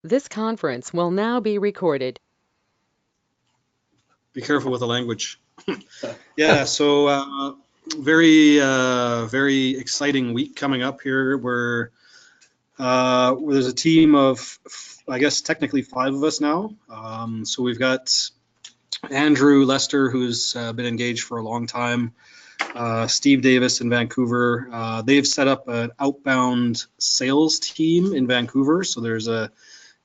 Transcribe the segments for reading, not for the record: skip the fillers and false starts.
This conference will now be recorded. Be careful with the language. Yeah, so very exciting week coming up here. There's a team of, I guess, technically 5 of us now. So we've got Andrew Lester, who's been engaged for a long time. Steve Davis in Vancouver. They've set up an outbound sales team in Vancouver. So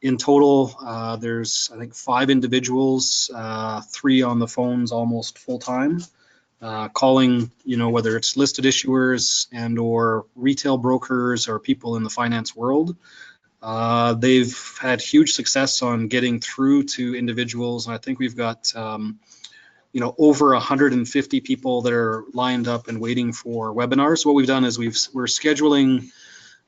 in total, there's, I think, 5 individuals, 3 on the phones almost full time, calling, whether it's listed issuers and or retail brokers or people in the finance world. They've had huge success on getting through to individuals, and I think we've got over 150 people that are lined up and waiting for webinars. What we've done is we're scheduling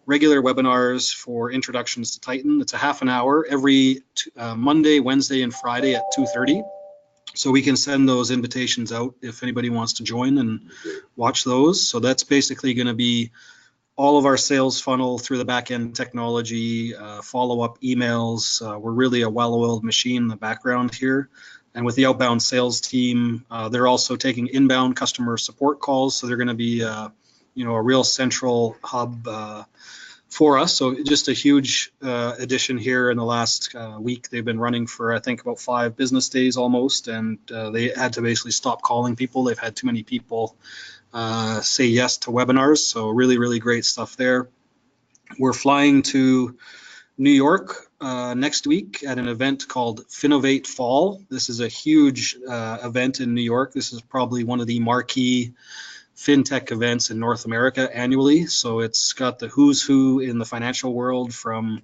regular webinars for introductions to Titan. It's a half an hour every Monday, Wednesday, and Friday at 2:30. So we can send those invitations out if anybody wants to join and watch those. So that's basically going to be all of our sales funnel through the back-end technology, follow-up emails. We're really a well-oiled machine in the background here. And with the outbound sales team, they're also taking inbound customer support calls. So they're going to be, a real central hub for us. So just a huge addition here in the last week. They've been running for, I think, about 5 business days almost, and they had to basically stop calling people. They've had too many people say yes to webinars. So really great stuff there. We're flying to New York next week at an event called Finovate Fall. This is a huge event in New York. This is probably one of the marquee fintech events in North America annually. So it's got the who's who in the financial world, from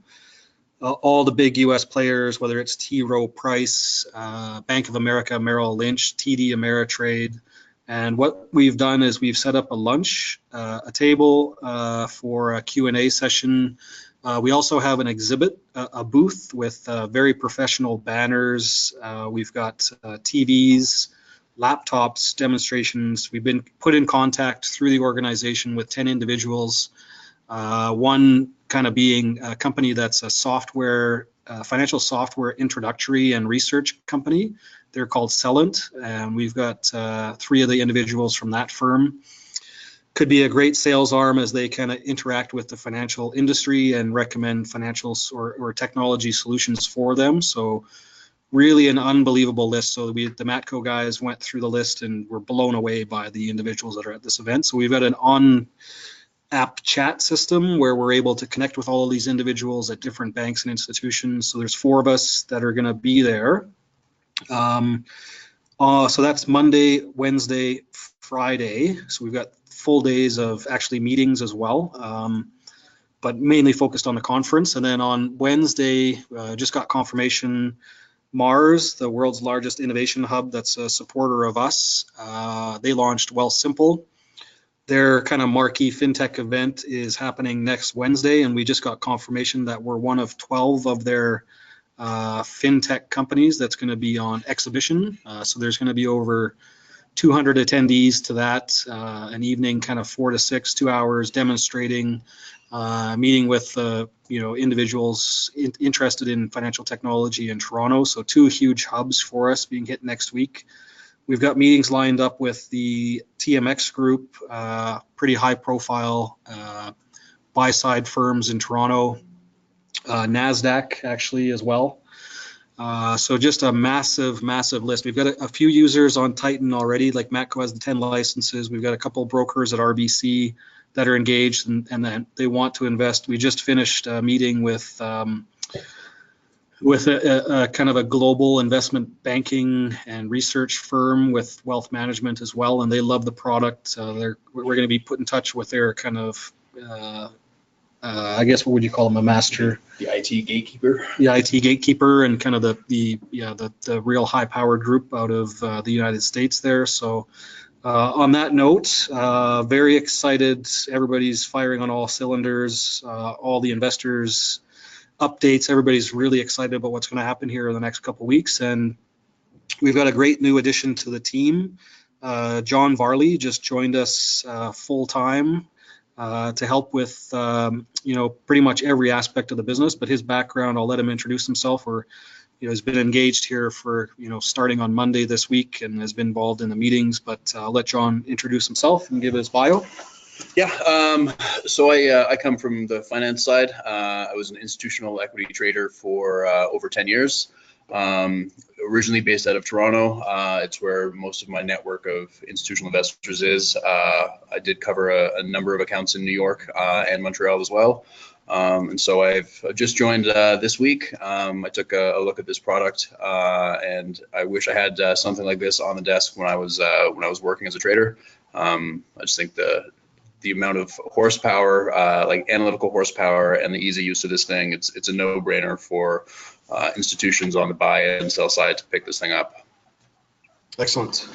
all the big US players, whether it's T. Rowe Price, Bank of America, Merrill Lynch, TD Ameritrade. And what we've done is we've set up a table for a Q&A session. We also have an exhibit, a booth with very professional banners. We've got TVs, laptops, demonstrations. We've been put in contact through the organization with 10 individuals, one kind of being a company that's a financial software introductory and research company. They're called Celent, and we've got 3 of the individuals from that firm. Could be a great sales arm as they kind of interact with the financial industry and recommend financial or technology solutions for them. So really an unbelievable list. So the Matco guys went through the list and were blown away by the individuals that are at this event. So we've got an on-app chat system where we're able to connect with all of these individuals at different banks and institutions. So there's 4 of us that are going to be there. So that's Monday, Wednesday, Friday. So we've got full days of actually meetings as well, but mainly focused on the conference. And then on Wednesday, just got confirmation, Mars, the world's largest innovation hub that's a supporter of us, they launched Wealthsimple. Their kind of marquee fintech event is happening next Wednesday, and we just got confirmation that we're one of 12 of their fintech companies that's going to be on exhibition. So there's going to be over 200 attendees to that, an evening kind of 4 to 6, 2 hours demonstrating, meeting with individuals interested in financial technology in Toronto. So 2 huge hubs for us being hit next week. We've got meetings lined up with the TMX group, pretty high profile buy-side firms in Toronto, NASDAQ actually as well. So just a massive list. We've got a few users on Titan already, like Matco has the 10 licenses. We've got a couple brokers at RBC that are engaged and then they want to invest. We just finished a meeting with a kind of a global investment banking and research firm with wealth management as well, and they love the product. We're going to be put in touch with their kind of I guess, what would you call them, a master? The IT gatekeeper. The IT gatekeeper, and kind of the real high-powered group out of the United States there. So on that note, very excited. Everybody's firing on all cylinders. All the investors updates. Everybody's really excited about what's going to happen here in the next couple of weeks, and we've got a great new addition to the team. John Varley just joined us full time. to help with pretty much every aspect of the business. But his background, I'll let him introduce himself. Or has been engaged here for starting on Monday this week and has been involved in the meetings. But I'll let John introduce himself and give his bio. Yeah, so I come from the finance side. I was an institutional equity trader for over 10 years. Originally based out of Toronto. It's where most of my network of institutional investors is. I did cover a number of accounts in New York and Montreal as well. And so I've just joined this week. I took a look at this product, and I wish I had something like this on the desk when I was working as a trader. I just think the amount of horsepower, like analytical horsepower, and the easy use of this thing, it's a no-brainer for institutions on the buy and sell side to pick this thing up. Excellent.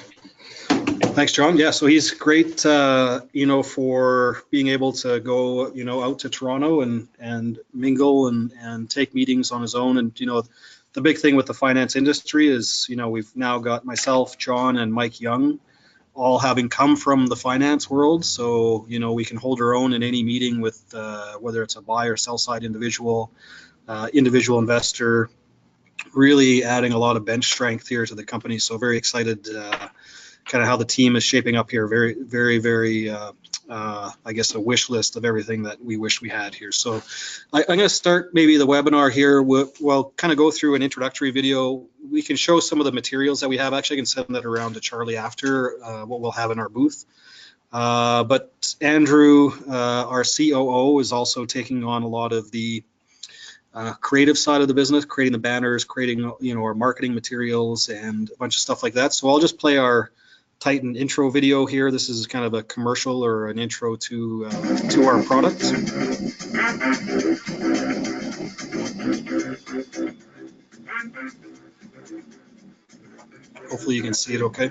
Thanks, John. Yeah, so he's great, for being able to go, out to Toronto and mingle and take meetings on his own. And, the big thing with the finance industry is, we've now got myself, John, and Mike Young, all having come from the finance world. So, we can hold our own in any meeting with whether it's a buy or sell side individual investor, really adding a lot of bench strength here to the company. So very excited kind of how the team is shaping up here. Very, very, very, I guess, a wish list of everything that we wish we had here. So I'm going to start maybe the webinar here. We'll kind of go through an introductory video. We can show some of the materials that we have. Actually, I can send that around to Charlie after what we'll have in our booth. But Andrew, our COO, is also taking on a lot of the creative side of the business, creating the banners, creating our marketing materials and a bunch of stuff like that. So I'll just play our Titan intro video here. This is kind of a commercial or an intro to our product. Hopefully you can see it okay.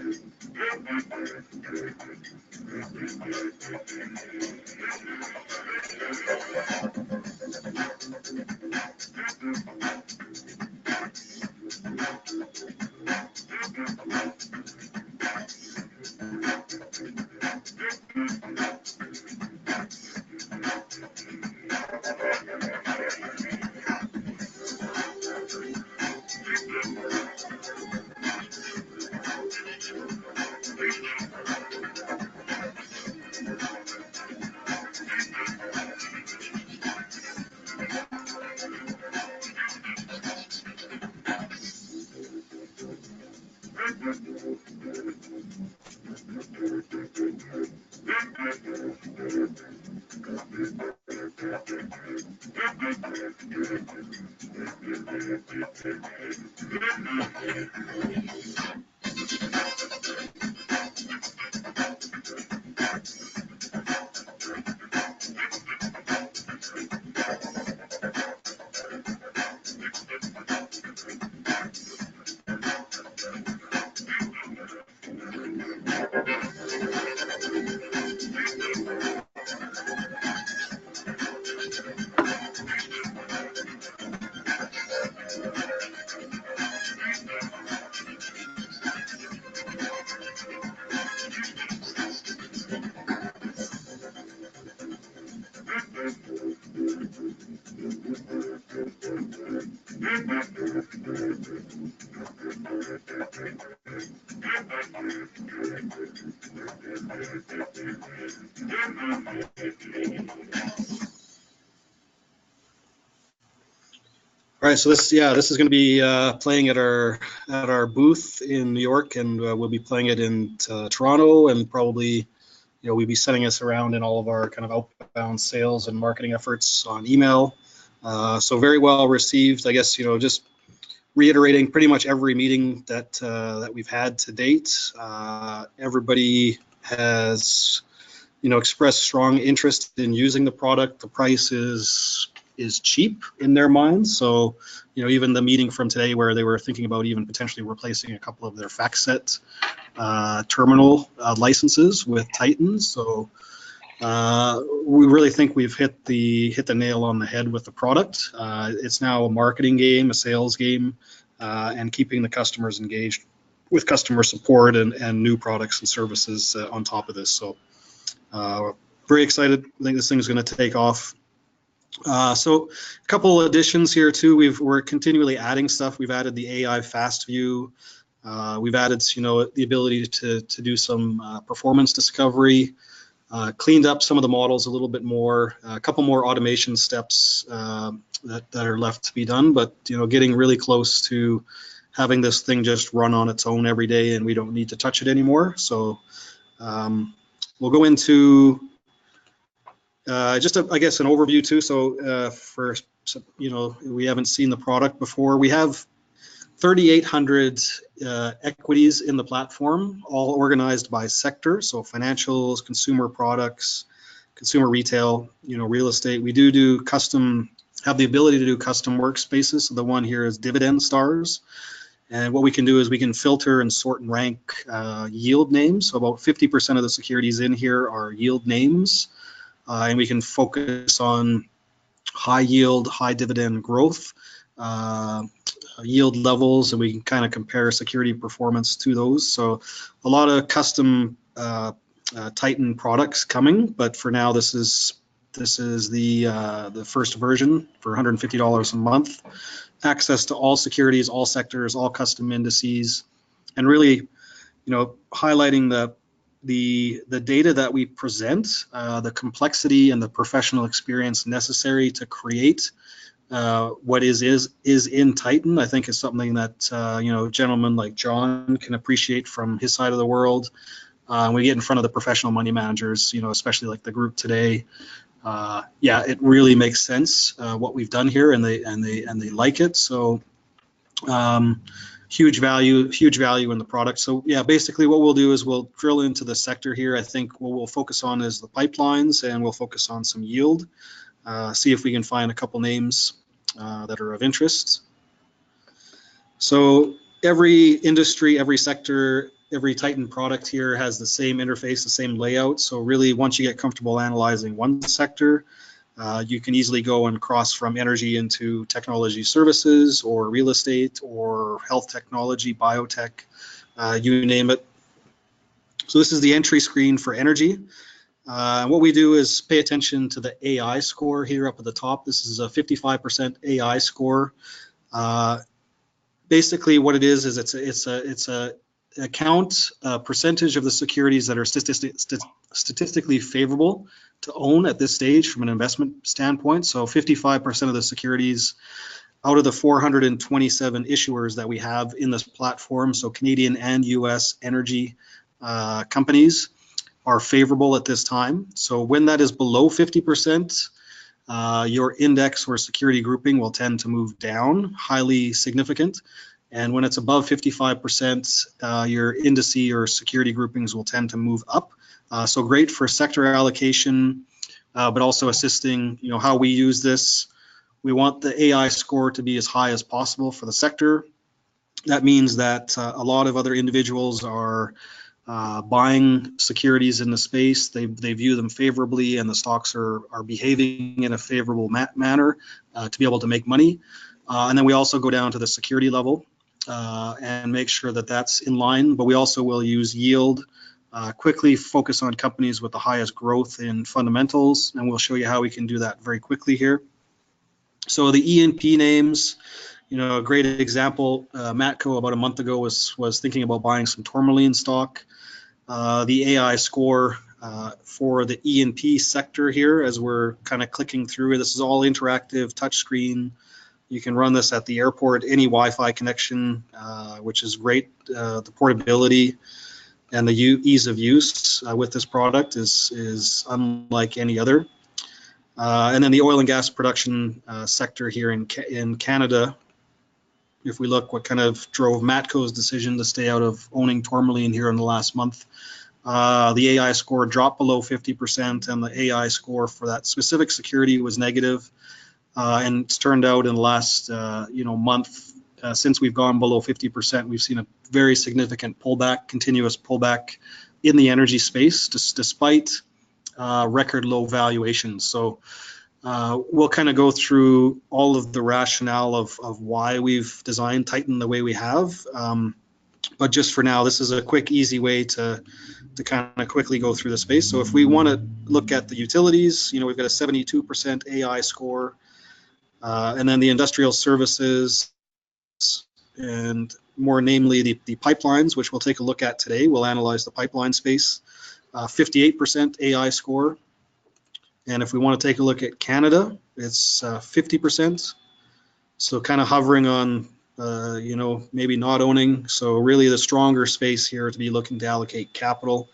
All right, so this is going to be playing at our booth in New York, and we'll be playing it in Toronto, and probably we'll be sending this around in all of our kind of outbound sales and marketing efforts on email. So very well received, I guess. Just reiterating pretty much every meeting that we've had to date. Everybody has expressed strong interest in using the product. The price is cheap in their minds. So, even the meeting from today where they were thinking about even potentially replacing a couple of their FactSet terminal licenses with Titans. So we really think we've hit the nail on the head with the product. It's now a marketing game, a sales game, and keeping the customers engaged with customer support and new products and services on top of this. So very excited. I think this thing's going to take off. So a couple additions here too. We're continually adding stuff. We've added the AI fast view. We've added, the ability to do some performance discovery. Cleaned up some of the models a little bit more. A couple more automation steps that are left to be done, but getting really close to having this thing just run on its own every day, and we don't need to touch it anymore. So we'll go into just, I guess, an overview too. So we haven't seen the product before. We have 3,800 equities in the platform, all organized by sector. So financials, consumer products, consumer retail, real estate. We do custom, have the ability to do custom workspaces. So the one here is dividend stars. And what we can do is we can filter and sort and rank yield names. So about 50% of the securities in here are yield names. And we can focus on high yield, high dividend growth, yield levels, and we can kind of compare security performance to those. So a lot of custom Titan products coming, but for now this is the first version for $150 a month. Access to all securities, all sectors, all custom indices, and really, highlighting the data that we present, the complexity and the professional experience necessary to create what is in Titan. I think is something that gentlemen like John can appreciate from his side of the world. We get in front of the professional money managers, especially like the group today. It really makes sense what we've done here, and they like it. So huge value in the product. So yeah, basically what we'll do is we'll drill into the sector here. I think what we'll focus on is the pipelines, and we'll focus on some yield. See if we can find a couple names that are of interest. So every industry, every sector, every Titan product here has the same interface, the same layout. So really, once you get comfortable analyzing one sector, you can easily go and cross from energy into technology services or real estate or health technology, biotech, you name it. So this is the entry screen for energy. What we do is pay attention to the AI score here up at the top. This is a 55% AI score. Basically, what it is it's a count percentage of the securities that are statistically favorable to own at this stage from an investment standpoint. So 55% of the securities out of the 427 issuers that we have in this platform, so Canadian and US energy companies, are favorable at this time. So when that is below 50%, your index or security grouping will tend to move down, highly significant. And when it's above 55%, your indice or security groupings will tend to move up. So great for sector allocation, but also assisting, how we use this. We want the AI score to be as high as possible for the sector. That means that a lot of other individuals are buying securities in the space. They view them favorably, and the stocks are behaving in a favorable manner to be able to make money. And then we also go down to the security level and make sure that that's in line. But we also will use yield, quickly focus on companies with the highest growth in fundamentals, and we'll show you how we can do that very quickly here. So the E&P names, a great example, Matco about a month ago was thinking about buying some Tourmaline stock. The AI score for the E&P sector here, as we're kind of clicking through, this is all interactive touchscreen. You can run this at the airport, any Wi-Fi connection, which is great. The portability and the ease of use with this product is unlike any other. And then the oil and gas production sector here in Canada, if we look what kind of drove Matco's decision to stay out of owning Tourmaline here in the last month, the AI score dropped below 50%, and the AI score for that specific security was negative. And it's turned out in the last month, since we've gone below 50%, we've seen a very significant pullback, continuous pullback in the energy space, despite record low valuations. So we'll kind of go through all of the rationale of why we've designed Titan the way we have. But just for now, this is a quick, easy way to kind of quickly go through the space. So if we want to look at the utilities, we've got a 72% AI score, and then the industrial services, and more namely the pipelines, which we'll take a look at today. We'll analyze the pipeline space, 58% AI score. And if we want to take a look at Canada, it's 50%. So kind of hovering on, maybe not owning. So really the stronger space here to be looking to allocate capital,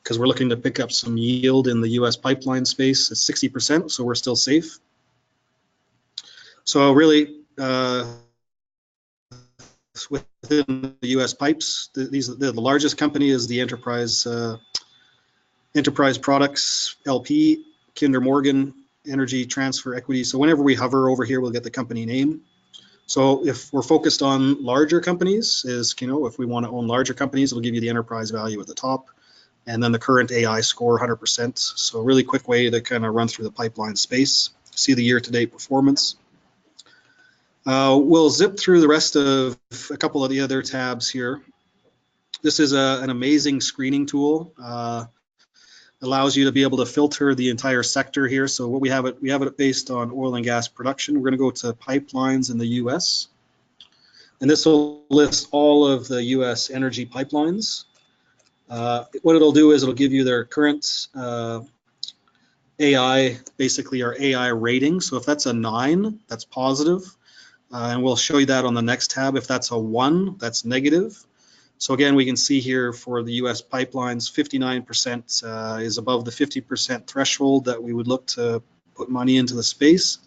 because we're looking to pick up some yield in the US pipeline space at 60%, so we're still safe. So really, within the US pipes, the largest company is the Enterprise Products LP, Kinder Morgan Energy Transfer Equity. So whenever we hover over here, we'll get the company name. So if we're focused on larger companies, if we want to own larger companies, it'll give you the enterprise value at the top, and then the current AI score, 100%. So a really quick way to kind of run through the pipeline space, see the year-to-date performance. We'll zip through the rest of a couple of the other tabs here. This is an amazing screening tool. Allows you to be able to filter the entire sector here. So what we have it based on oil and gas production. We're going to go to pipelines in the US. And this will list all of the US energy pipelines. What it'll do is it'll give you their current AI, basically our AI rating. So if that's a 9, that's positive. And we'll show you that on the next tab. If that's a 1, that's negative. So again, we can see here for the US pipelines, 59% is above the 50% threshold that we would look to put money into the space.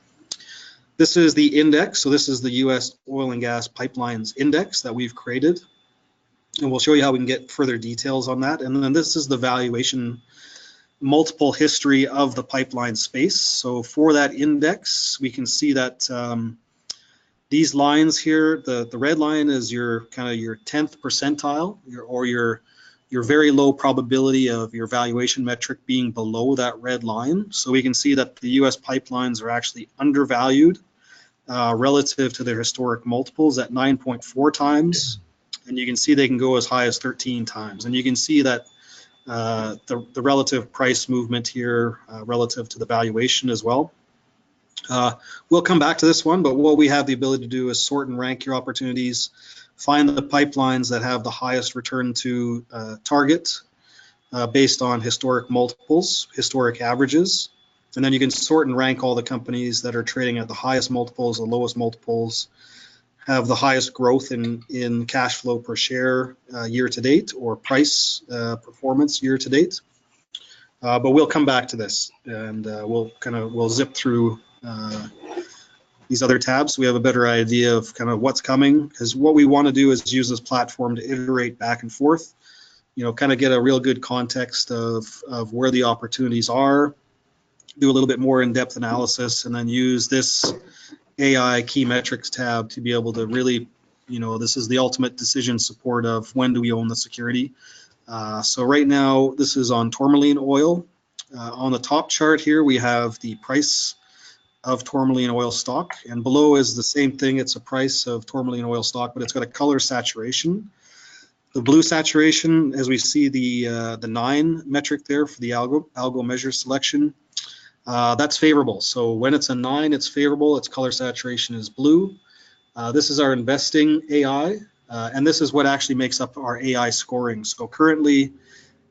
This is the index. So this is the US oil and gas pipelines index that we've created. And we'll show you how we can get further details on that. And then this is the valuation multiple history of the pipeline space. So for that index, we can see that these lines here, the red line is your 10th percentile, your very low probability of your valuation metric being below that red line. So we can see that the US pipelines are actually undervalued relative to their historic multiples at 9.4 times. And you can see they can go as high as 13 times. And you can see that the relative price movement here relative to the valuation as well. We'll come back to this one, but what we have the ability to do is sort and rank your opportunities, find the pipelines that have the highest return to target based on historic multiples, historic averages, and then you can sort and rank all the companies that are trading at the highest multiples, the lowest multiples, have the highest growth in cash flow per share year to date, or price performance year to date. But we'll come back to this, and we'll zip through these other tabs so we have a better idea of kind of what's coming, because what we want to do is use this platform to iterate back and forth, kind of get a real good context of where the opportunities are, do a little bit more in-depth analysis, and then use this AI key metrics tab to be able to really, this is the ultimate decision support of when do we own the security. So right now, this is on Tourmaline oil. On the top chart here, we have the price of Tourmaline oil stock, and below is the same thing. It's a price of Tourmaline oil stock, but it's got a color saturation. The blue saturation, as we see the 9 metric there for the algo measure selection, that's favorable. So when it's a 9, it's favorable. Its color saturation is blue. This is our investing AI, and this is what actually makes up our AI scoring. So currently,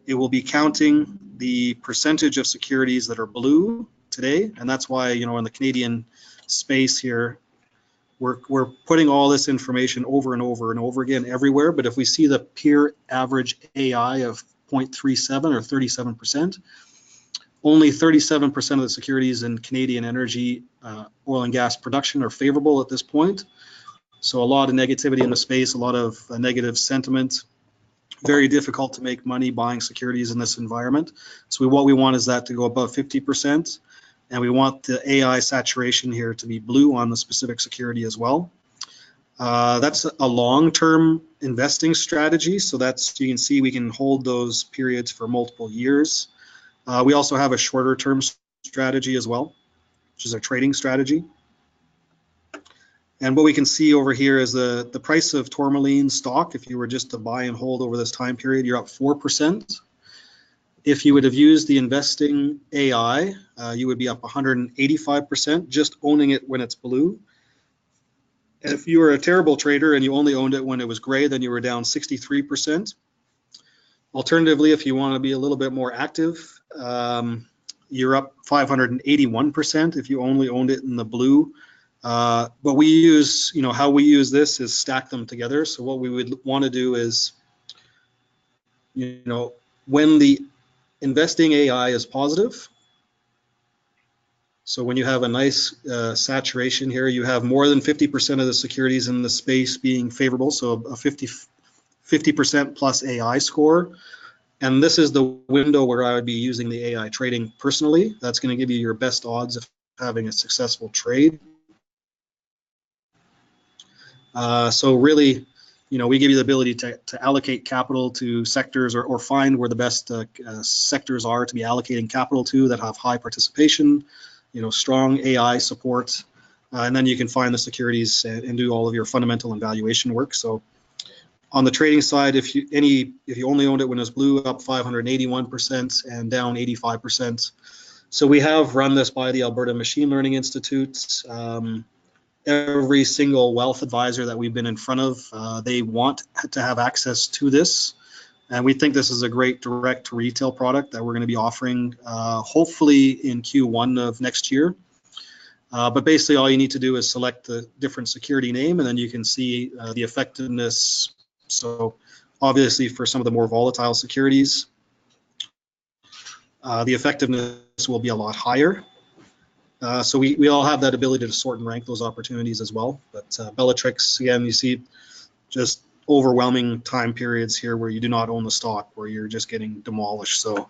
it will be counting the percentage of securities that are blue today, and that's why, in the Canadian space here, we're putting all this information over and over and over again everywhere. But if we see the peer average AI of 0.37 or 37%, only 37% of the securities in Canadian energy, oil and gas production are favorable at this point. So a lot of negativity in the space, a lot of negative sentiment. Very difficult to make money buying securities in this environment. So what we want is that to go above 50%, and we want the AI saturation here to be blue on the specific security as well. That's a long-term investing strategy. So you can see we can hold those periods for multiple years. We also have a shorter-term strategy as well, which is a trading strategy. And what we can see over here is the price of Tourmaline stock. If you were just to buy and hold over this time period, you're up 4%. If you would have used the investing AI, you would be up 185%, just owning it when it's blue. If you were a terrible trader and you only owned it when it was gray, then you were down 63%. Alternatively, if you want to be a little bit more active, you're up 581% if you only owned it in the blue. But we use, how we use this is stack them together. So what we would want to do is, when the investing AI is positive, so when you have a nice saturation here, you have more than 50% of the securities in the space being favorable, so a 50% plus AI score. And this is the window where I would be using the AI trading personally. That's going to give you your best odds of having a successful trade. So really, we give you the ability to allocate capital to sectors or find where the best sectors are to be allocating capital to that have high participation, strong AI support, and then you can find the securities and do all of your fundamental and valuation work. So on the trading side, if you only owned it when it was blue, up 581% and down 85%. So we have run this by the Alberta Machine Learning Institute. Every single wealth advisor that we've been in front of, they want to have access to this. And we think this is a great direct retail product that we're going to be offering hopefully in Q1 of next year. But basically all you need to do is select the different security name and then you can see the effectiveness. So obviously for some of the more volatile securities, the effectiveness will be a lot higher. So we all have that ability to sort and rank those opportunities as well. But Bellatrix, again, you see just overwhelming time periods here where you do not own the stock, where you're just getting demolished. So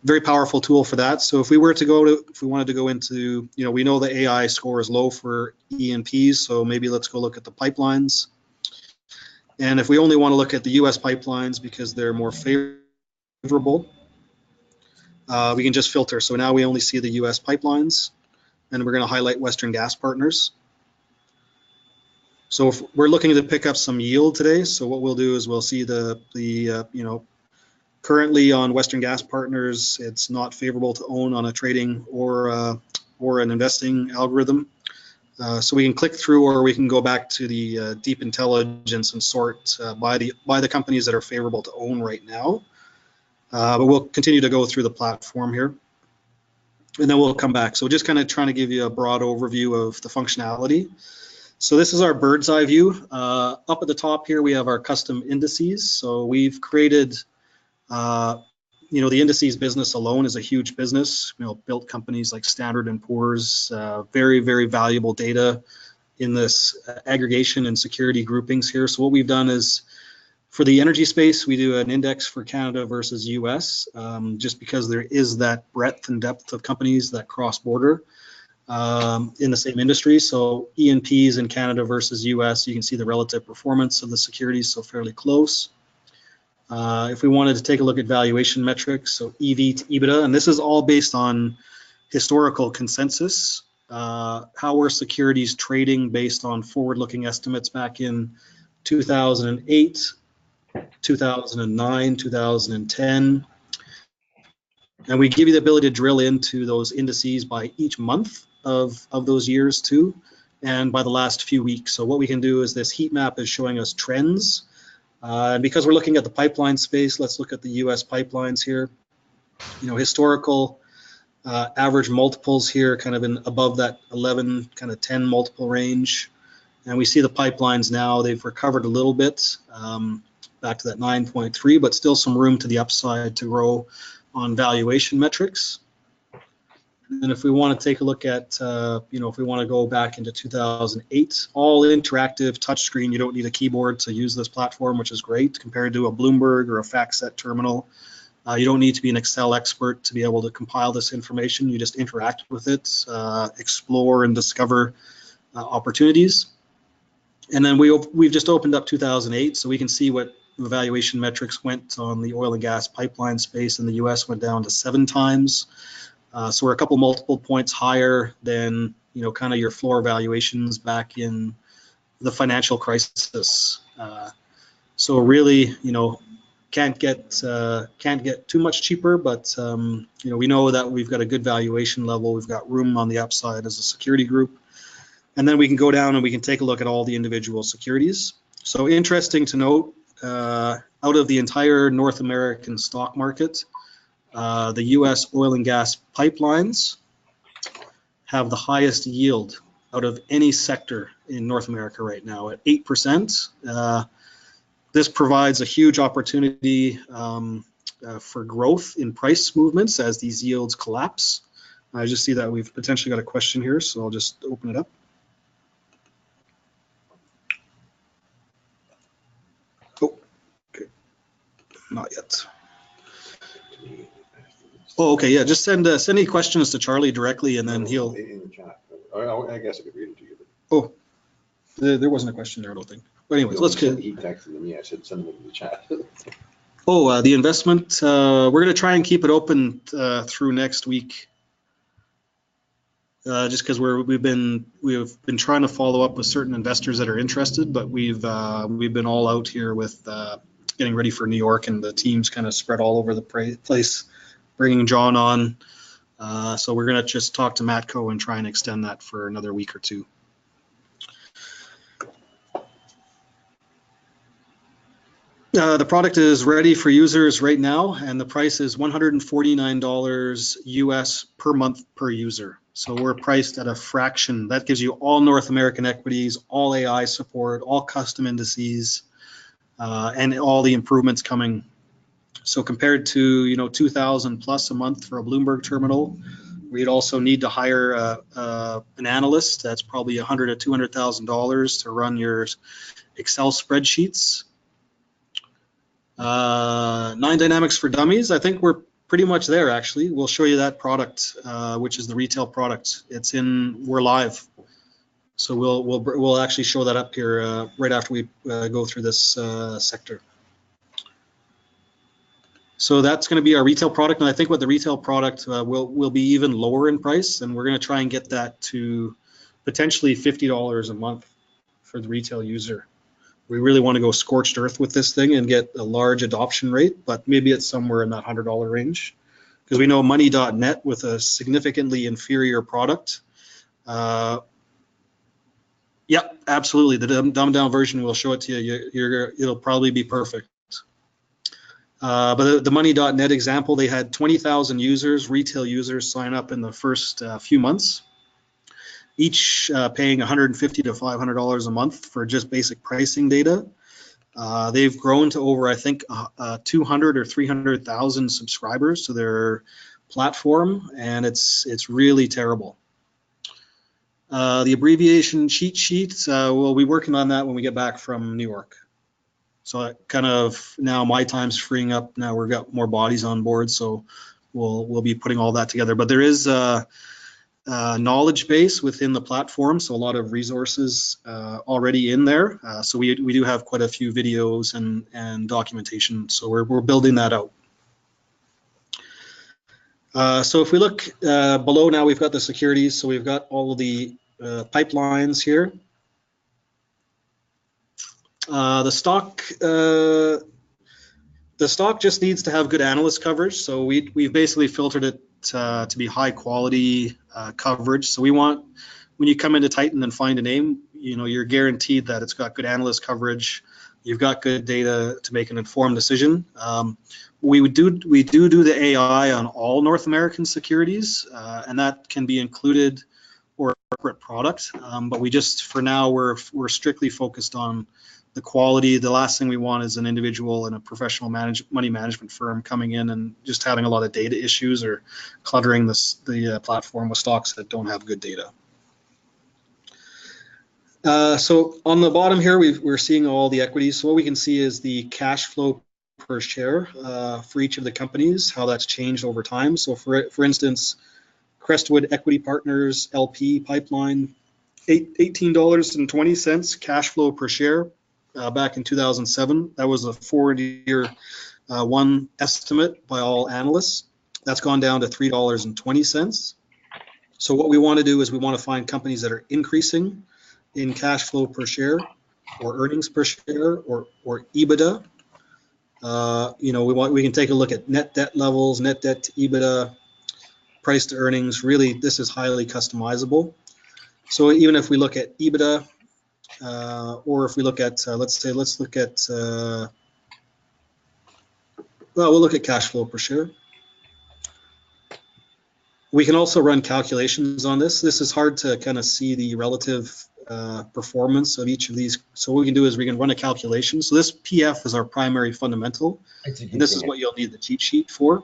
very powerful tool for that. So if we wanted to go into, we know the AI score is low for E&Ps, so maybe let's go look at the pipelines. And if we only want to look at the US pipelines because they're more favorable, we can just filter. So now we only see the US pipelines, and we're going to highlight Western Gas Partners. So if we're looking to pick up some yield today, so what we'll do is we'll see currently on Western Gas Partners, it's not favorable to own on a trading or an investing algorithm. So we can click through, or we can go back to the deep intelligence and sort by the companies that are favorable to own right now. But we'll continue to go through the platform here, and then we'll come back. So just kind of trying to give you a broad overview of the functionality. So this is our bird's eye view. Up at the top here, we have our custom indices. So we've created, the indices business alone is a huge business. Built companies like Standard & Poor's, very, very valuable data in this aggregation and security groupings here. So what we've done is, for the energy space, we do an index for Canada versus US, just because there is that breadth and depth of companies that cross border in the same industry. So E&Ps in Canada versus US, you can see the relative performance of the securities, so fairly close. If we wanted to take a look at valuation metrics, so EV to EBITDA, and this is all based on historical consensus, how were securities trading based on forward-looking estimates back in 2008, 2009, 2010. And we give you the ability to drill into those indices by each month of those years too, and by the last few weeks. So what we can do is this heat map is showing us trends. And because we're looking at the pipeline space, let's look at the US pipelines here. Historical average multiples here, kind of above that 11, kind of 10 multiple range. And we see the pipelines now, they've recovered a little bit, back to that 9.3, but still some room to the upside to grow on valuation metrics. And if we want to take a look at, if we want to go back into 2008, all interactive touchscreen, you don't need a keyboard to use this platform, which is great compared to a Bloomberg or a FactSet terminal. You don't need to be an Excel expert to be able to compile this information. You just interact with it, explore and discover opportunities. And then we've just opened up 2008, so we can see what the valuation metrics went on the oil and gas pipeline space in the US, went down to 7 times. So we're a couple multiple points higher than kind of your floor valuations back in the financial crisis. So really, can't get too much cheaper, but we know that we've got a good valuation level. We've got room on the upside as a security group, and then we can go down and we can take a look at all the individual securities. So interesting to note, out of the entire North American stock market, the U.S. oil and gas pipelines have the highest yield out of any sector in North America right now at 8%. This provides a huge opportunity for growth in price movements as these yields collapse. I just see that we've potentially got a question here, so I'll just open it up. Oh, okay, not yet. Oh, okay, yeah, just send any questions to Charlie directly, and then he'll. In the chat. I guess I could read it to you. Oh, there wasn't a question there, I don't think. But anyways, let's get. He texted me. I said send them in the chat. Oh, the investment. We're going to try and keep it open through next week, just because we've been trying to follow up with certain investors that are interested, but we've been all out here with getting ready for New York, and the team's kind of spread all over the place, bringing John on. So we're going to just talk to Matco and try and extend that for another week or two. The product is ready for users right now, and the price is $149 US per month per user. So we're priced at a fraction. That gives you all North American equities, all AI support, all custom indices, and all the improvements coming. So compared to $2,000 plus a month for a Bloomberg terminal, we'd also need to hire an analyst. That's probably $100,000 to $200,000 to run your Excel spreadsheets. 9 Dynamics for Dummies, I think we're pretty much there actually. We'll show you that product, which is the retail product. We're live. So we'll actually show that up here right after we go through this sector. So that's going to be our retail product, and I think with the retail product will be even lower in price, and we're going to try and get that to potentially $50 a month for the retail user. We really want to go scorched earth with this thing and get a large adoption rate, but maybe it's somewhere in that $100 range, because we know money.net with a significantly inferior product. Yeah, absolutely. The dumbed down version, we'll show it to you. It'll probably be perfect. But the money.net example, they had 20,000 users, retail users, sign up in the first few months, each paying $150 to $500 a month for just basic pricing data. They've grown to over, I think, 200 or 300,000 subscribers to their platform, and it's really terrible. The abbreviation cheat sheet, we'll be working on that when we get back from New York. So kind of now my time's freeing up. Now we've got more bodies on board, so we'll be putting all that together. But there is a knowledge base within the platform, so a lot of resources already in there. So we do have quite a few videos and documentation. So we're building that out. So if we look below now, we've got the securities. So we've got all of the pipelines here. The stock just needs to have good analyst coverage. So we've basically filtered it to be high quality coverage. So we want, when you come into Titan and find a name, you're guaranteed that it's got good analyst coverage. You've got good data to make an informed decision. We do the AI on all North American securities, and that can be included or a corporate product. But we just, for now, we're strictly focused on the quality. The last thing we want is an individual in a professional money management firm coming in and just having a lot of data issues or cluttering the platform with stocks that don't have good data. So on the bottom here, we're seeing all the equities. So what we can see is the cash flow per share for each of the companies, how that's changed over time. So for instance, Crestwood Equity Partners LP Pipeline, $18.20 cash flow per share. Back in 2007, that was a 4-year one estimate by all analysts. That's gone down to $3.20. So what we want to do is we want to find companies that are increasing in cash flow per share or earnings per share or EBITDA. We can take a look at net debt levels, net debt to EBITDA, price to earnings. Really, this is highly customizable. So even if we look at EBITDA, or if we look at, we'll look at cash flow per share. We can also run calculations on this. This is hard to kind of see the relative performance of each of these. So what we can do is we can run a calculation. So this PF is our primary fundamental, and this is what you'll need the cheat sheet for.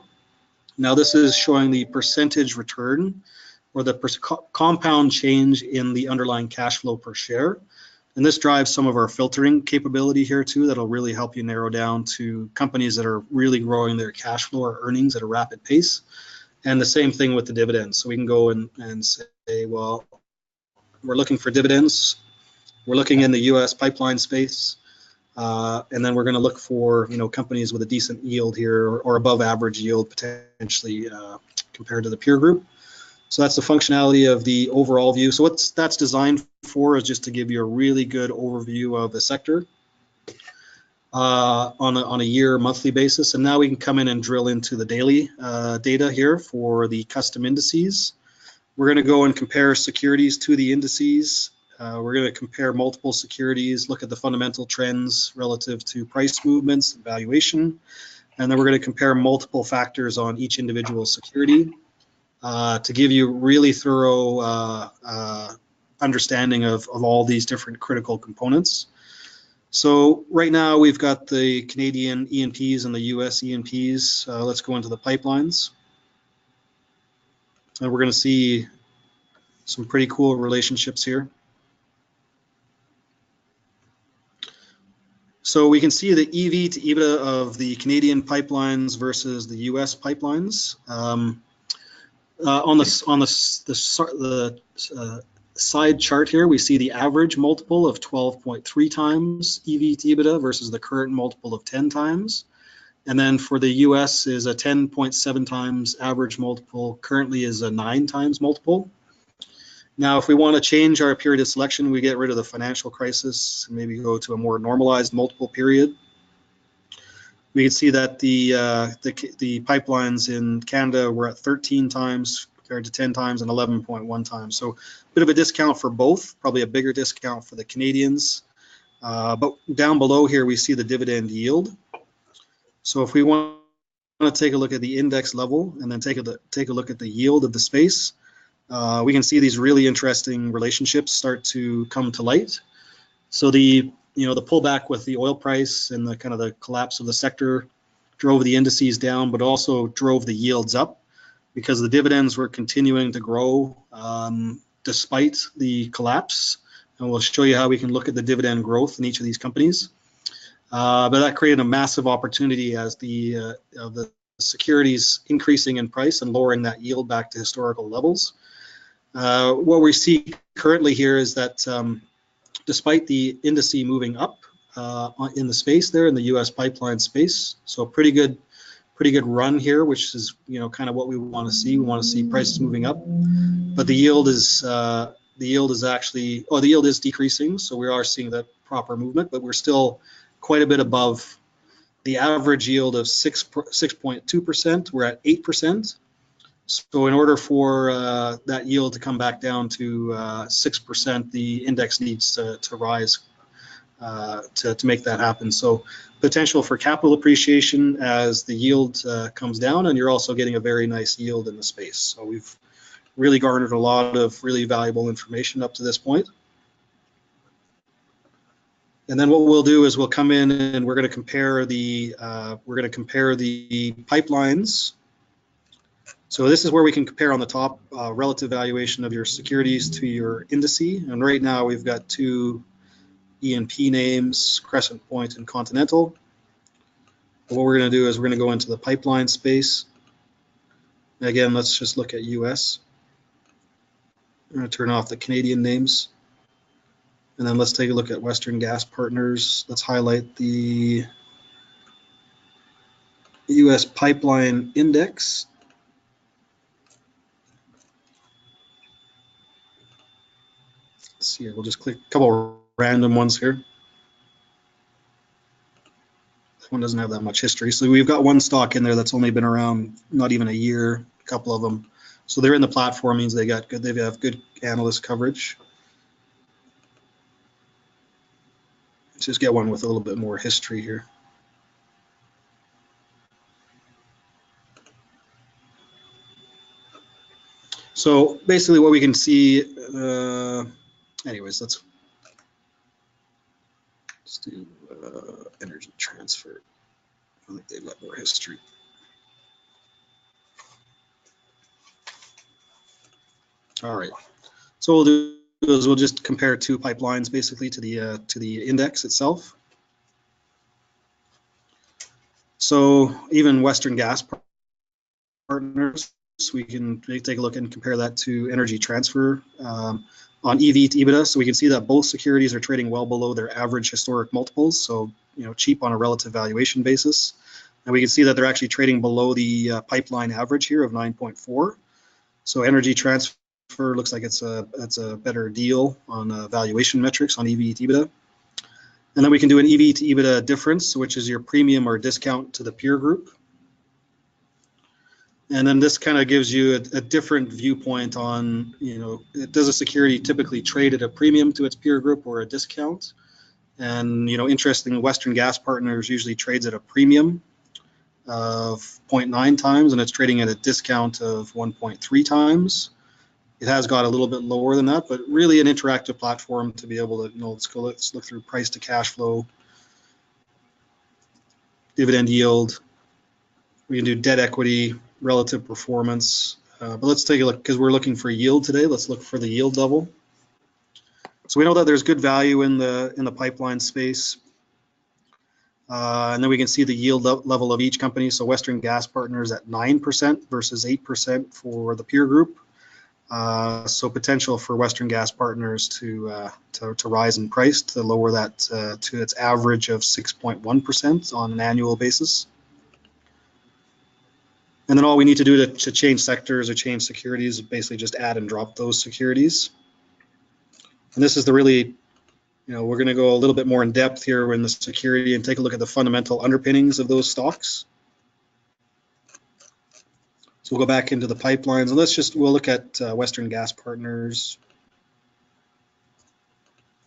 Now this is showing the percentage return or the compound change in the underlying cash flow per share. And this drives some of our filtering capability here too. That'll really help you narrow down to companies that are really growing their cash flow or earnings at a rapid pace. And the same thing with the dividends. So we can go and say, well, we're looking for dividends. We're looking in the U.S. pipeline space. And then we're going to look for, companies with a decent yield here or above average yield potentially compared to the peer group. So that's the functionality of the overall view. So what that's designed for is just to give you a really good overview of the sector on a year monthly basis. And now we can come in and drill into the daily data here for the custom indices. We're going to go and compare securities to the indices. We're going to compare multiple securities, look at the fundamental trends relative to price movements and valuation. And then we're going to compare multiple factors on each individual security to give you really thorough understanding of all these different critical components. So right now we've got the Canadian E&Ps and the US E&Ps. Let's go into the pipelines. And we're going to see some pretty cool relationships here. So we can see the EV to EBITDA of the Canadian pipelines versus the US pipelines. On the side chart here, we see the average multiple of 12.3 times EV to EBITDA versus the current multiple of 10 times. And then for the US is a 10.7 times average multiple, currently is a 9 times multiple. Now, if we want to change our period of selection, we get rid of the financial crisis, maybe go to a more normalized multiple period. We can see that the pipelines in Canada were at 13 times compared to 10 times and 11.1 times. So a bit of a discount for both, probably a bigger discount for the Canadians. But down below here, we see the dividend yield. So if we want to take a look at the index level and then take a look at the yield of the space, we can see these really interesting relationships start to come to light. So the pullback with the oil price and the kind of the collapse of the sector drove the indices down, but also drove the yields up because the dividends were continuing to grow despite the collapse. And we'll show you how we can look at the dividend growth in each of these companies. But that created a massive opportunity as the securities increasing in price and lowering that yield back to historical levels. What we see currently here is that despite the indice moving up in the space there in the U.S. pipeline space, so pretty good run here, which is kind of what we want to see. We want to see prices moving up, but the yield is decreasing, so we are seeing that proper movement, but we're still quite a bit above the average yield of 6.2%. We're at 8%. So in order for that yield to come back down to 6%, the index needs to rise to make that happen. So potential for capital appreciation as the yield comes down, and you're also getting a very nice yield in the space. So we've really garnered a lot of really valuable information up to this point. And then what we'll do is we'll come in and we're going to compare the pipelines. So this is where we can compare on the top relative valuation of your securities to your indice. And right now we've got two E&P names, Crescent Point and Continental. And what we're going to do is we're going to go into the pipeline space. And again, let's just look at US. I'm going to turn off the Canadian names. And then let's take a look at Western Gas Partners. Let's highlight the US Pipeline Index. see here, we'll just click a couple random ones here. This one doesn't have that much history. So we've got one stock in there that's only been around not even a year, a couple of them. So they're in the platform, means they have good analyst coverage. Let's just get one with a little bit more history here. So basically what we can see, anyways, let's do Energy Transfer. I think they've got more history. All right, so we'll do is we'll just compare two pipelines basically to the index itself. So even Western Gas Partners, we can take a look and compare that to Energy Transfer on EV to EBITDA. So we can see that both securities are trading well below their average historic multiples, so cheap on a relative valuation basis. And we can see that they're actually trading below the pipeline average here of 9.4. So Energy Transfer looks like it's a better deal on valuation metrics on EV to EBITDA. And then we can do an EV to EBITDA difference, which is your premium or discount to the peer group. And then this kind of gives you a different viewpoint on, does a security typically trade at a premium to its peer group or a discount? And, interestingly, Western Gas Partners usually trades at a premium of 0.9 times, and it's trading at a discount of 1.3 times. It has got a little bit lower than that, but really an interactive platform to be able to, let's look through price to cash flow, dividend yield. We can do debt equity, relative performance, but let's take a look, because we're looking for yield today. Let's look for the yield level. So we know that there's good value in the pipeline space, and then we can see the yield level of each company. So Western Gas Partners at 9% versus 8% for the peer group. So potential for Western Gas Partners to rise in price, to lower that to its average of 6.1% on an annual basis. And then all we need to do to change sectors or change securities is basically just add and drop those securities. And this is the really, we're going to go a little bit more in depth here in the security and take a look at the fundamental underpinnings of those stocks. So we'll go back into the pipelines, and we'll look at Western Gas Partners.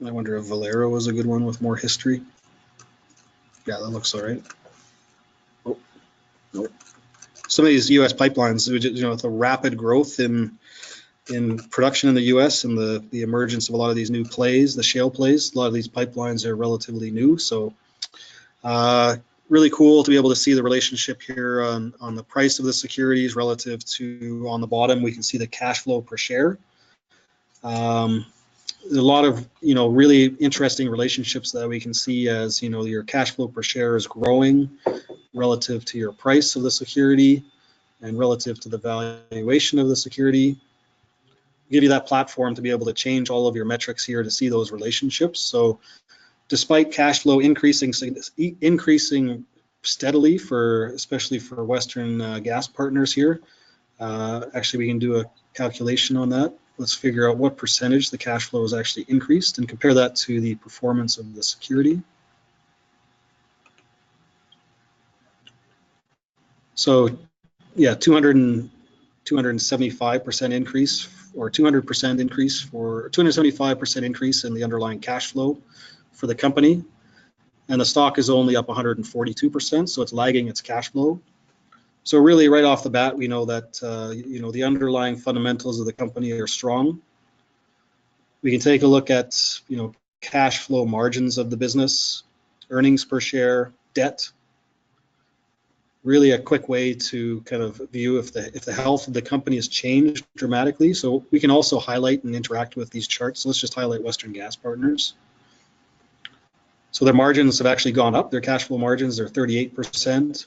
I wonder if Valero is a good one with more history. Yeah, that looks all right. Oh, nope. Some of these U.S. pipelines, with the rapid growth in production in the U.S. and the emergence of a lot of these new plays, the shale plays, a lot of these pipelines are relatively new. So really cool to be able to see the relationship here on the price of the securities relative to, on the bottom, we can see the cash flow per share. A lot of, really interesting relationships that we can see as, your cash flow per share is growing relative to your price of the security and relative to the valuation of the security. Give you that platform to be able to change all of your metrics here to see those relationships. So despite cash flow increasing steadily especially for Western Gas Partners here, actually we can do a calculation on that. Let's figure out what percentage the cash flow is actually increased and compare that to the performance of the security. So yeah, 275% increase, or 200% increase for 275% increase in the underlying cash flow for the company, and the stock is only up 142%, so it's lagging its cash flow. So really, right off the bat, we know that the underlying fundamentals of the company are strong. We can take a look at cash flow margins of the business, earnings per share, debt. Really a quick way to kind of view if the health of the company has changed dramatically. So we can also highlight and interact with these charts. So let's just highlight Western Gas Partners. So their margins have actually gone up. Their cash flow margins are 38%.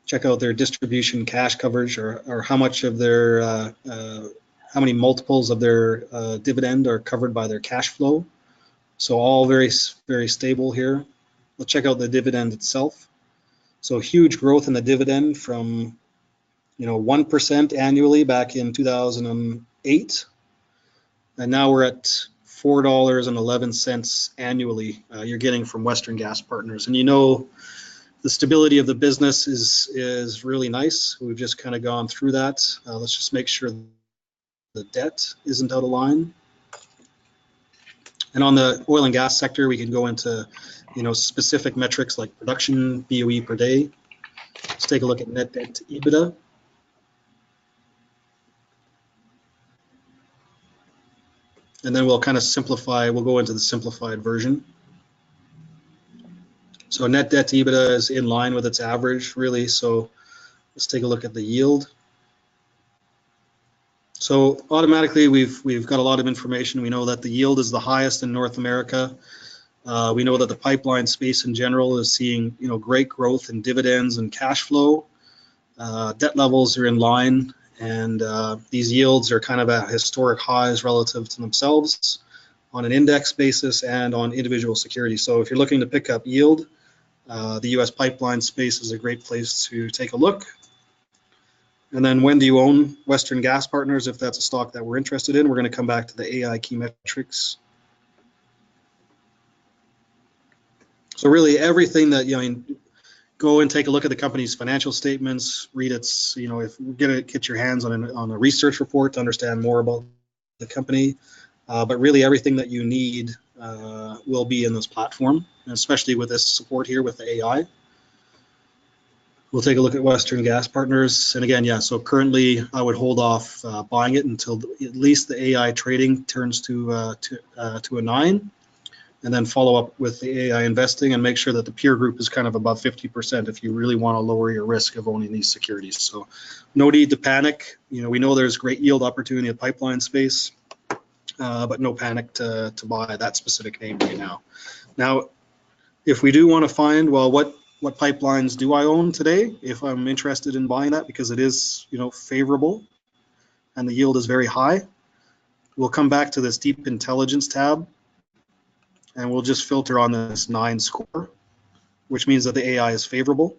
Check out their distribution cash coverage, or how much of their, how many multiples of their dividend are covered by their cash flow. So all very, very stable here. Let's check out the dividend itself. So huge growth in the dividend from 1% annually back in 2008 And now we're at $4.11 annually you're getting from Western Gas Partners. And you know the stability of the business is really nice. We've just kind of gone through that. Let's just make sure the debt isn't out of line. And on the oil and gas sector, we can go into, you know, specific metrics like production BOE per day. Let's take a look at net debt to EBITDA. And then we'll kind of simplify, we'll go into the simplified version. So net debt to EBITDA is in line with its average, really. So let's take a look at the yield. So automatically, we've got a lot of information. We know that the yield is the highest in North America. We know that the pipeline space in general is seeing, you know, great growth in dividends and cash flow. Debt levels are in line, and these yields are kind of at historic highs relative to themselves on an index basis and on individual securities. So if you're looking to pick up yield, the U.S. pipeline space is a great place to take a look. And then when do you own Western Gas Partners? If that's a stock that we're interested in, we're going to come back to the AI key metrics. So really everything that, you know, go and take a look at the company's financial statements, read its, you know, if get your hands on a research report to understand more about the company. But really everything that you need will be in this platform, and especially with this support here with the AI. We'll take a look at Western Gas Partners. And again, yeah, so currently I would hold off buying it until at least the AI trading turns to a 9, and then follow up with the AI investing and make sure that the peer group is kind of above 50% if you really want to lower your risk of owning these securities. So no need to panic. You know, we know there's great yield opportunity in the pipeline space, but no panic to buy that specific name right now. Now, if we do want to find, well, what pipelines do I own today, if I'm interested in buying that, because it is, you know, favorable and the yield is very high, we'll come back to this deep intelligence tab, and we'll just filter on this 9 score, which means that the AI is favorable.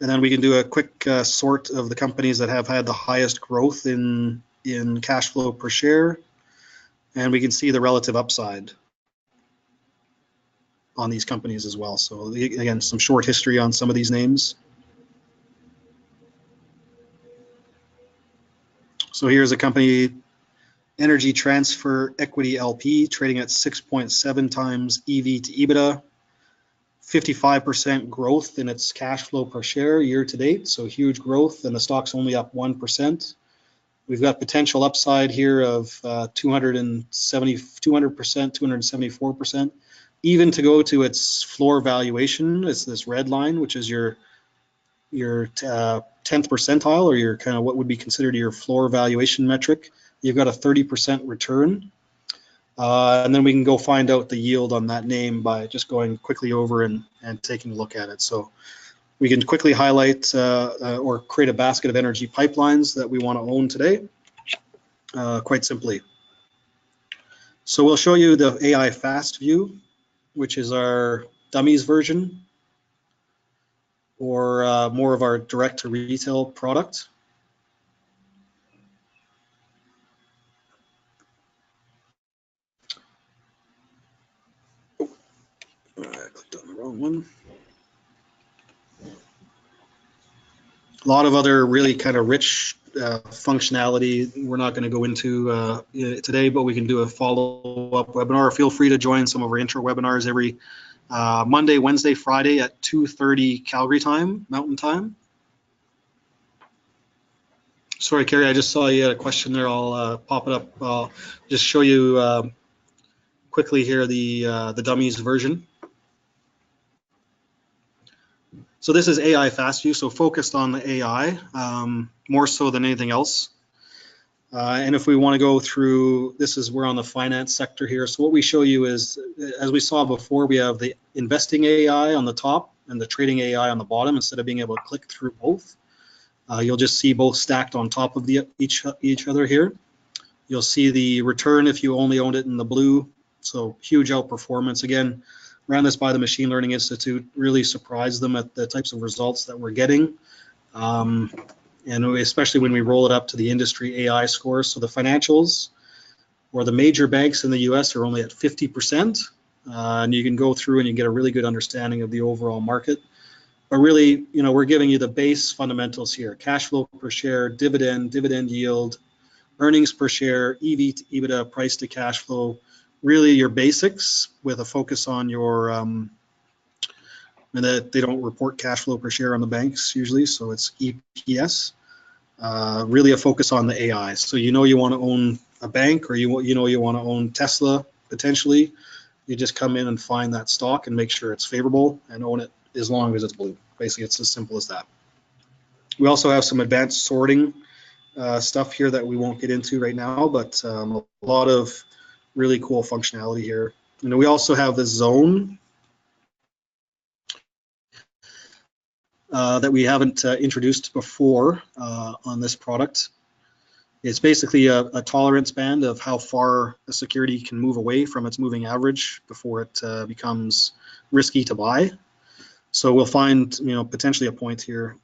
And then we can do a quick sort of the companies that have had the highest growth in cash flow per share, and we can see the relative upside on these companies as well. So again, some short history on some of these names. So here's a company, Energy Transfer Equity LP, trading at 6.7 times EV to EBITDA, 55% growth in its cash flow per share year to date. So huge growth, and the stock's only up 1%. We've got potential upside here of 200%, 274%. Even to go to its floor valuation, it's this red line, which is your 10th percentile, or your kind of what would be considered your floor valuation metric. You've got a 30% return. And then we can go find out the yield on that name by just going quickly over and taking a look at it. So we can quickly highlight or create a basket of energy pipelines that we want to own today, quite simply. So we'll show you the AI Fast View, which is our dummies version, or more of our direct to retail product. I clicked on the wrong one. A lot of other really kind of rich functionality we're not going to go into today, but we can do a follow-up webinar. Feel free to join some of our intro webinars every Monday, Wednesday, Friday at 2:30 Calgary time, Mountain Time. Sorry, Carrie, I just saw you had a question there. I'll pop it up. I'll just show you quickly here the dummies version. So this is AI Fast View, so focused on the AI more so than anything else. And if we want to go through, we're on the finance sector here. So what we show you is, as we saw before, we have the investing AI on the top and the trading AI on the bottom. Instead of being able to click through both, you'll just see both stacked on top of each other here. You'll see the return if you only owned it in the blue. So huge outperformance. Again, ran this by the Machine Learning Institute, really surprised them at the types of results that we're getting. and especially when we roll it up to the industry AI score. So the financials or the major banks in the US are only at 50%, and you can go through and you get a really good understanding of the overall market. But really, we're giving you the base fundamentals here: cash flow per share, dividend yield, earnings per share, EV to EBITDA, price to cash flow, really your basics with a focus on your, and that they don't report cash flow per share on the banks usually, so it's EPS. Really a focus on the AI. So you want to own a bank, or you want to own Tesla potentially. You just come in and find that stock and make sure it's favorable and own it as long as it's blue. Basically, it's as simple as that. We also have some advanced sorting stuff here that we won't get into right now, but a lot of really cool functionality here. We also have the zone that we haven't introduced before on this product. It's basically a tolerance band of how far a security can move away from its moving average before it becomes risky to buy. So we'll find, potentially a point here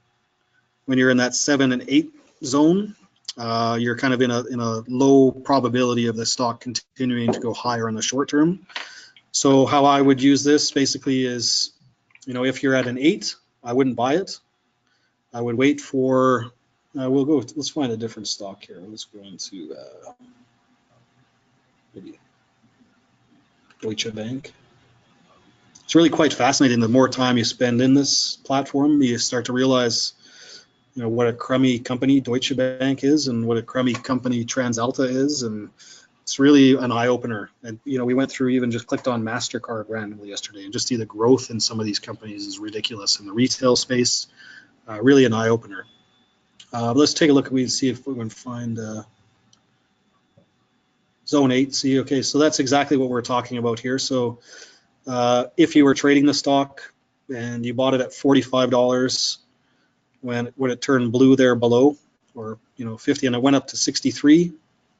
when you're in that 7 and 8 zone. You're kind of in a low probability of the stock continuing to go higher in the short term. So how I would use this basically is, if you're at an 8, I wouldn't buy it. I would wait for, let's find a different stock here. Let's go into maybe Deutsche Bank. It's really quite fascinating. The more time you spend in this platform, you start to realize, what a crummy company Deutsche Bank is and what a crummy company TransAlta is. And it's really an eye-opener. And, we went through, even just clicked on MasterCard randomly yesterday, and just see the growth in some of these companies is ridiculous in the retail space. Really an eye-opener. Let's take a look and see if we can find Zone 8. See, okay, so that's exactly what we're talking about here. So if you were trading the stock and you bought it at $45 when it turned blue there below, or 50, and it went up to 63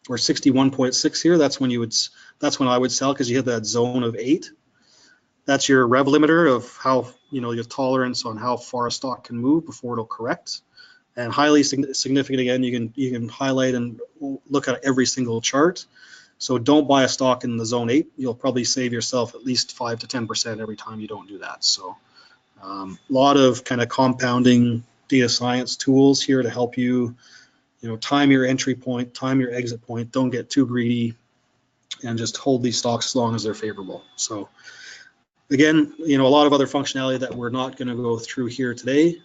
or 61.6 here, that's when I would sell, because you hit that zone of 8. That's your rev limiter of how, your tolerance on how far a stock can move before it'll correct. And highly significant, again, you can highlight and look at every single chart. So don't buy a stock in the zone 8. You'll probably save yourself at least 5 to 10% every time you don't do that. So a lot of kind of compounding data science tools here to help you, time your entry point, time your exit point. Don't get too greedy, and just hold these stocks as long as they're favorable. So again, a lot of other functionality that we're not going to go through here today.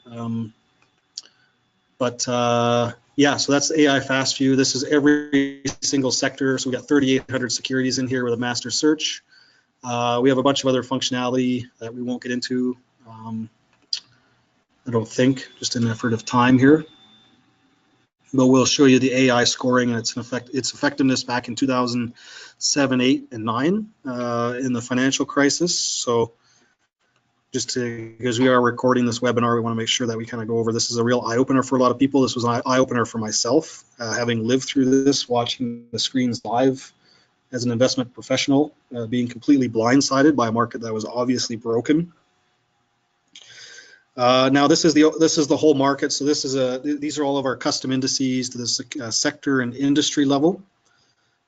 Yeah, so that's AI Fast View. This is every single sector. So we got 3,800 securities in here with a master search. We have a bunch of other functionality that we won't get into, I don't think, just in an effort of time here. But we'll show you the AI scoring and its effectiveness back in 2007, 8, and 9 in the financial crisis. So because we are recording this webinar, we want to make sure that we kind of go over. This is a real eye-opener for a lot of people. This was an eye-opener for myself, having lived through this, watching the screens live as an investment professional, being completely blindsided by a market that was obviously broken. Now this is the whole market. So these are all of our custom indices to this sector and industry level.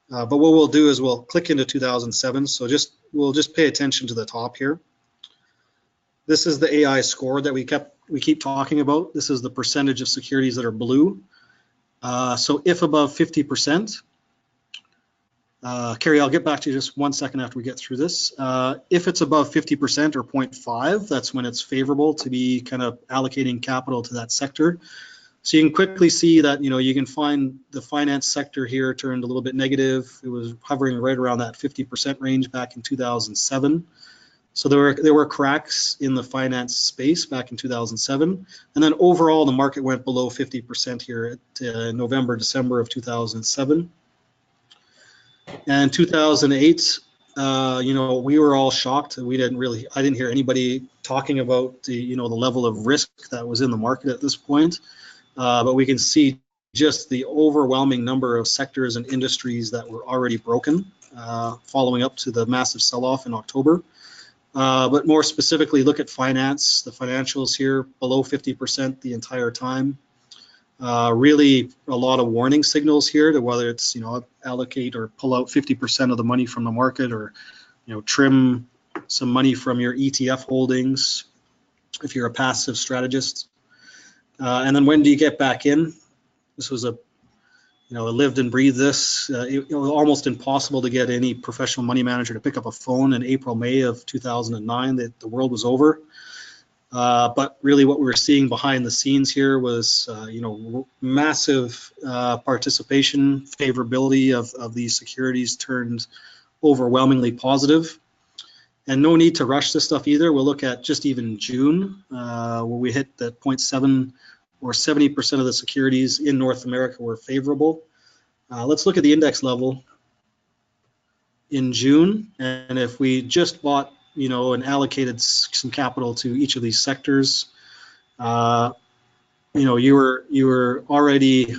But what we'll do is we'll click into 2007. So we'll just pay attention to the top here. This is the AI score that we keep talking about. This is the percentage of securities that are blue. So if above 50%, Carrie, I'll get back to you just 1 second after we get through this. If it's above 50% or 0.5, that's when it's favorable to be kind of allocating capital to that sector. So you can quickly see that, you can find the finance sector here turned a little bit negative. It was hovering right around that 50% range back in 2007. So there were cracks in the finance space back in 2007. And then overall, the market went below 50% here at November, December of 2007. And 2008, we were all shocked. I didn't hear anybody talking about the level of risk that was in the market at this point. But we can see just the overwhelming number of sectors and industries that were already broken following up to the massive sell-off in October. But more specifically, look at finance. The financials here below 50% the entire time. Really a lot of warning signals here to whether it's, allocate or pull out 50% of the money from the market, or, trim some money from your ETF holdings if you're a passive strategist. And then when do you get back in? This was I lived and breathed this. It was almost impossible to get any professional money manager to pick up a phone in April, May of 2009. That the world was over. But really what we were seeing behind the scenes here was, massive participation, favorability of these securities turned overwhelmingly positive. And no need to rush this stuff either. We'll look at just even June, where we hit the 0.7 or 70% of the securities in North America were favorable. Let's look at the index level in June. And if we just bought, and allocated some capital to each of these sectors, you were already,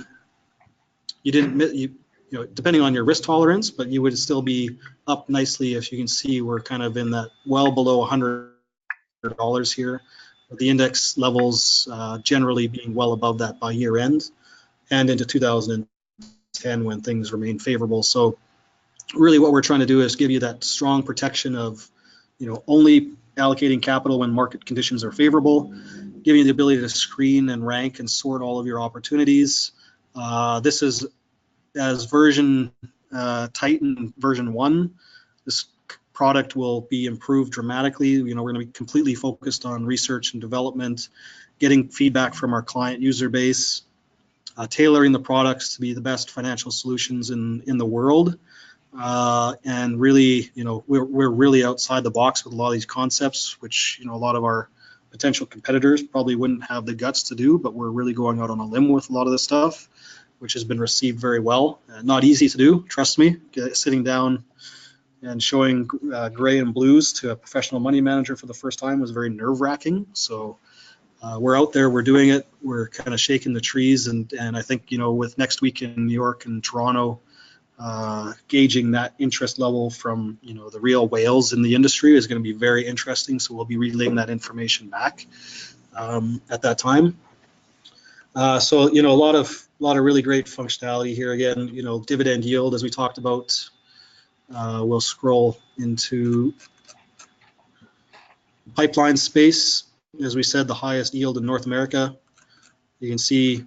depending on your risk tolerance, but you would still be up nicely. If you can see, we're kind of in that well below $100 here. The index levels generally being well above that by year end and into 2010 when things remain favorable. So really what we're trying to do is give you that strong protection of, only allocating capital when market conditions are favorable, giving you the ability to screen and rank and sort all of your opportunities. This is as version Titan version 1. This product will be improved dramatically. We're going to be completely focused on research and development, getting feedback from our client user base, tailoring the products to be the best financial solutions in the world. And really, we're really outside the box with a lot of these concepts, which, a lot of our potential competitors probably wouldn't have the guts to do, but we're really going out on a limb with a lot of this stuff, which has been received very well. Not easy to do, trust me. Sitting down and showing gray and blues to a professional money manager for the first time was very nerve-wracking. So we're out there, we're doing it, we're kind of shaking the trees, and I think, with next week in New York and Toronto, gauging that interest level from, the real whales in the industry is going to be very interesting. So we'll be relaying that information back at that time. So, a lot of really great functionality here. Again, dividend yield, as we talked about. We'll scroll into pipeline space. As we said, the highest yield in North America. You can see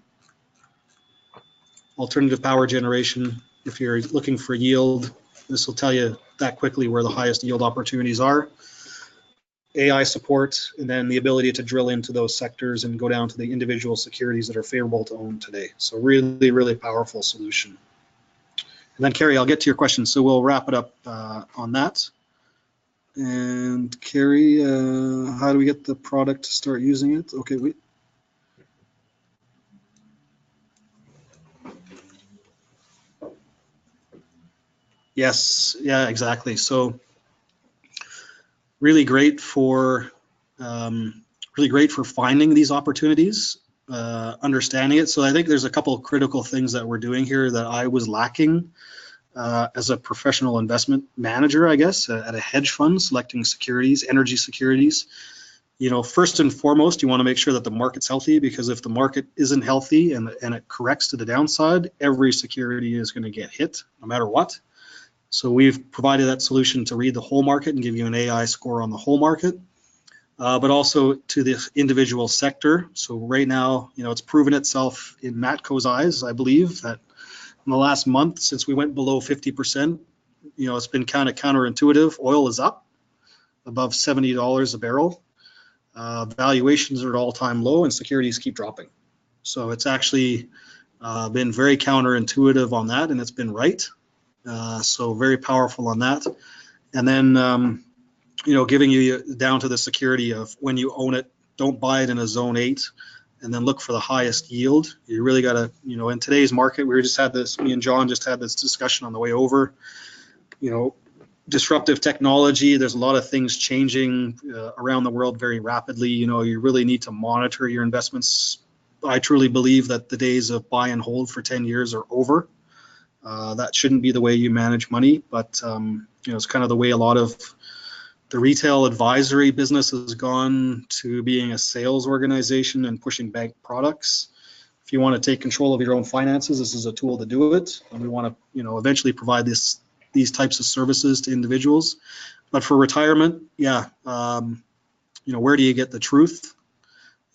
alternative power generation. If you're looking for yield, this will tell you that quickly where the highest yield opportunities are. AI support, and then the ability to drill into those sectors and go down to the individual securities that are favorable to own today. So really, really powerful solution. And then Carrie, I'll get to your question. So we'll wrap it up on that. And Carrie, how do we get the product to start using it? Okay, wait. Yes, yeah, exactly. So really great for finding these opportunities, understanding it. So I think there's a couple of critical things that we're doing here that I was lacking as a professional investment manager, I guess, at a hedge fund, selecting securities, energy securities. First and foremost, you want to make sure that the market's healthy, because if the market isn't healthy and it corrects to the downside, every security is going to get hit no matter what. So we've provided that solution to read the whole market and give you an AI score on the whole market, but also to the individual sector. So right now, it's proven itself in Matco's eyes, I believe, that in the last month, since we went below 50%, it's been kind of counterintuitive. Oil is up above $70 a barrel. Valuations are at all-time low, and securities keep dropping. So it's actually been very counterintuitive on that, and it's been right. So very powerful on that. And then, giving you down to the security of when you own it, don't buy it in a zone 8, and then look for the highest yield. You really got to, in today's market, me and John just had this discussion on the way over, disruptive technology. There's a lot of things changing around the world very rapidly. You really need to monitor your investments. I truly believe that the days of buy and hold for 10 years are over. That shouldn't be the way you manage money, but it's kind of the way a lot of the retail advisory business has gone to being a sales organization and pushing bank products. If you want to take control of your own finances, this is a tool to do it. And we want to, eventually provide these types of services to individuals. But for retirement, yeah, where do you get the truth?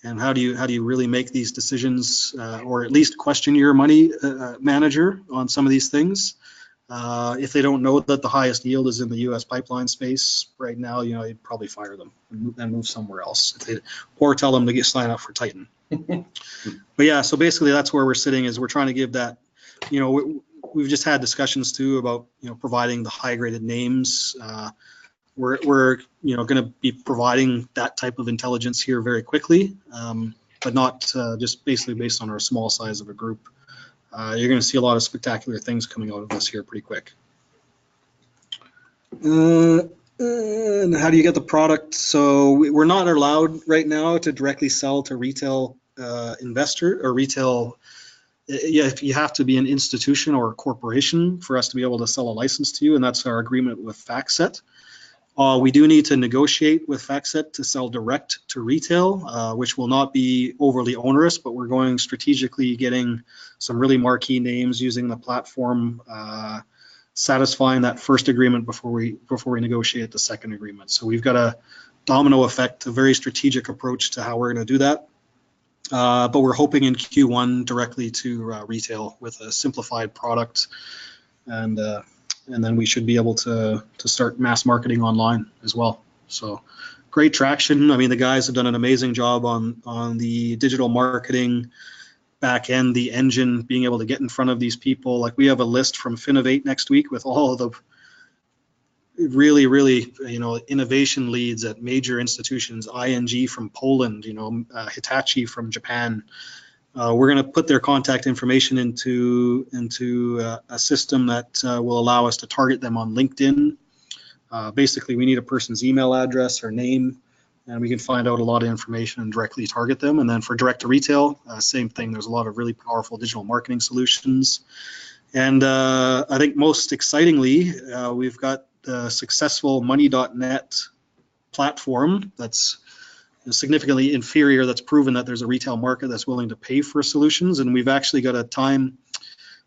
And how do you really make these decisions, or at least question your money manager on some of these things? If they don't know that the highest yield is in the U.S. pipeline space right now, you'd probably fire them and move somewhere else, or tell them to sign up for Titan. But yeah, so basically that's where we're sitting, is we're trying to give that, we've just had discussions too about, providing the high graded names. We're going to be providing that type of intelligence here very quickly, but not just basically based on our small size of a group. You're going to see a lot of spectacular things coming out of us here pretty quick. And how do you get the product? So we're not allowed right now to directly sell to retail investor or retail. Yeah, you have to be an institution or a corporation for us to be able to sell a license to you, and that's our agreement with FactSet. We do need to negotiate with FactSet to sell direct to retail, which will not be overly onerous, but we're going strategically getting some really marquee names using the platform, satisfying that first agreement before we negotiate the second agreement. So we've got a domino effect, a very strategic approach to how we're going to do that. But we're hoping in Q1 directly to retail with a simplified product, and then we should be able to start mass marketing online as well. So great traction. I mean, the guys have done an amazing job on the digital marketing back end, the engine, being able to get in front of these people. Like, we have a list from Finovate next week with all of the really, really, innovation leads at major institutions, ING from Poland, Hitachi from Japan. We're going to put their contact information into a system that will allow us to target them on LinkedIn. Basically, we need a person's email address or name, and we can find out a lot of information and directly target them. And then for direct to retail, same thing. There's a lot of really powerful digital marketing solutions. And I think most excitingly, we've got the successful Money.net platform that's significantly inferior, that's proven that there's a retail market that's willing to pay for solutions. And we've actually got a time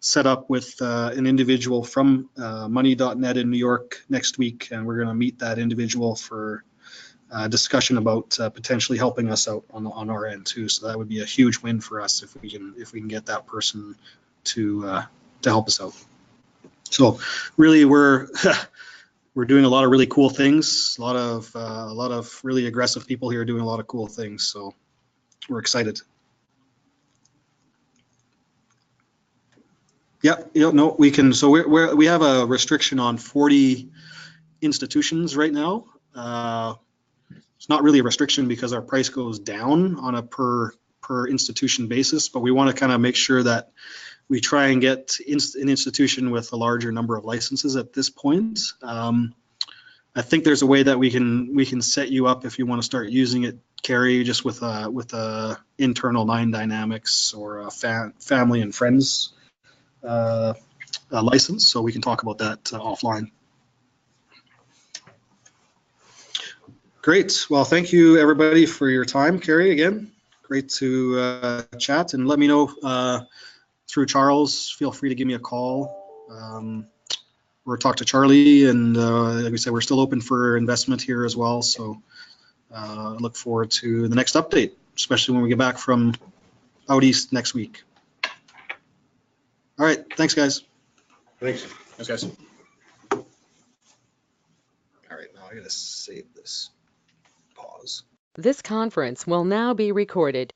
set up with an individual from Money.net in New York next week, and we're going to meet that individual for discussion about potentially helping us out on our end too. So that would be a huge win for us if we can get that person to help us out. So really, we're doing a lot of really cool things. A lot of really aggressive people here doing a lot of cool things. So we're excited. Yeah, no, we can. So we have a restriction on 40 institutions right now. It's not really a restriction because our price goes down on a per institution basis, but we want to kind of make sure that we try and get an institution with a larger number of licenses at this point. I think there's a way that we can set you up if you want to start using it, Carrie, just with a internal Nine Dynamics or a family and friends license. So we can talk about that offline. Great. Well, thank you everybody for your time. Carrie, again, great to chat, and let me know through Charles. Feel free to give me a call or talk to Charlie. And like we said, we're still open for investment here as well. So I look forward to the next update, especially when we get back from out east next week. All right. Thanks, guys. Thanks. Thanks, guys. All right. Now I got to save this. Pause. This conference will now be recorded.